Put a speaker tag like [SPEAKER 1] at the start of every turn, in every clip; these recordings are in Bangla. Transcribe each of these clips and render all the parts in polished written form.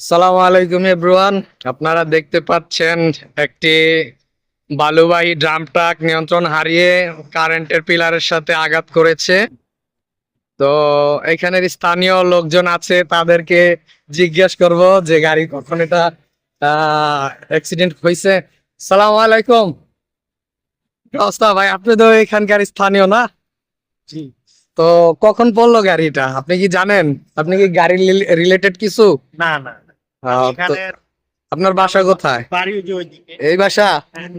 [SPEAKER 1] সালামু আলাইকুম এভরিওয়ান। আপনারা দেখতে পাচ্ছেন একটি বালুবাহী ড্রাম ট্রাক নিয়ন্ত্রণ হারিয়ে কারেন্টের পিলারের সাথে আঘাত করেছে। তো এখানের স্থানীয় লোকজন আছে, তাদেরকে জিজ্ঞেস করব যে গাড়ি কখন এটা অ্যাক্সিডেন্ট হয়েছে। সালামু আলাইকুম। কি অবস্থা ভাই? আপনি তো এখানকার স্থানীয় না?
[SPEAKER 2] জি।
[SPEAKER 1] তো কখন পড়লো গাড়িটা, আপনি কি জানেন? আপনি কি গাড়ি রিলেটেড কিছু?
[SPEAKER 2] না না না। আমি
[SPEAKER 1] তো
[SPEAKER 2] এখানে
[SPEAKER 1] আপনার বাসা
[SPEAKER 2] আমার
[SPEAKER 1] কোথায়?
[SPEAKER 2] বাড়ি ওই যে ওইদিকে।
[SPEAKER 1] এই বাসা?
[SPEAKER 2] হ্যাঁ।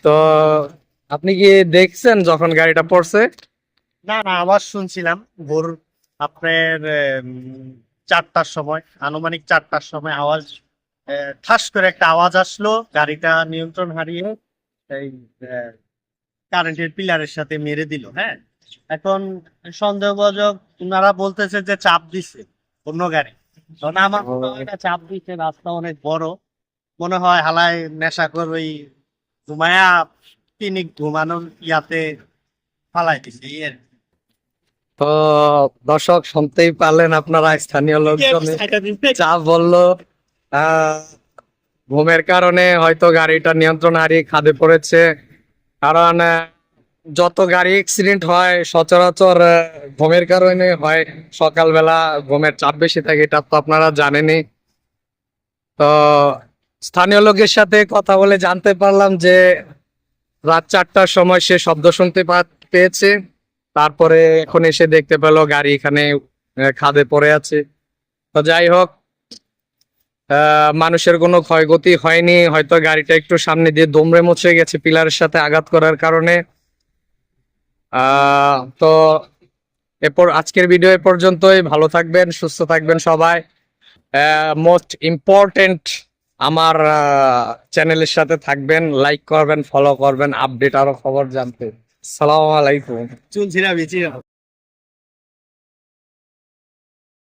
[SPEAKER 1] তো আপনি কি দেখছেন যখন গাড়িটা পড়ছে?
[SPEAKER 2] না না, আওয়াজ শুনছিলাম ভোর আপনার 4টার সময়, আনুমানিক 4টার সময় আওয়াজ, ঠাস করে একটা আওয়াজ আসলো, গাড়িটা নিয়ন্ত্রণ হারিয়ে এই কারেন্টের পিলারের সাথে মেরে দিল। হ্যাঁ, এখন সন্দেহভাজন ওনারা বলতেছে যে চাপ দিছে অন্য গাড়ি। তখন আমার মনে হয় না চাপ দিচ্ছে, রাস্তা অনেক বড়, মনে হয় হালায় নেশা করে ওই ঘুমায়া পিনিক ঘুমানোর ইয়াতে ফালাই দিছে এই আর কি।
[SPEAKER 1] তো দর্শক শুনতেই পারলেন, আপনারা স্থানীয় লোকজন যা বললো। আহ ঘুমের কারণে হয়তো গাড়িটা নিয়ন্ত্রণ হারিয়ে খাদে পড়েছে। কারণ যত গাড়ি অ্যাক্সিডেন্ট হয় সচরাচর ঘুমের কারণে হয়। সকালবেলা ঘুমের চাপ বেশি থাকে, এটা তো আপনারা জানেনই। তো স্থানীয় লোকের সাথে কথা বলে জানতে পারলাম যে রাত 4টার সময় সে শব্দ শুনতে পেয়েছে। তারপরে এখন এসে দেখতে পেলো গাড়ি এখানে খাদে পড়ে আছে। তো যাই হোক, মানুষের কোনো ক্ষয়ক্ষতি হয়নি, হয়তো গাড়িটা একটু সামনে দিয়ে দুমড়ে মুচড়ে গেছে পিলারের সাথে আঘাত করার কারণে। তো এরপর আজকের ভিডিও এ পর্যন্তই। ভালো থাকবেন, সুস্থ থাকবেন সবাই। মোস্ট ইম্পর্টেন্ট, আমার চ্যানেলের সাথে থাকবেন, লাইক করবেন, ফলো করবেন, আপডেট আরো খবর জানতে। সালাম আলাইকুম।
[SPEAKER 2] চুলছিরা বেশি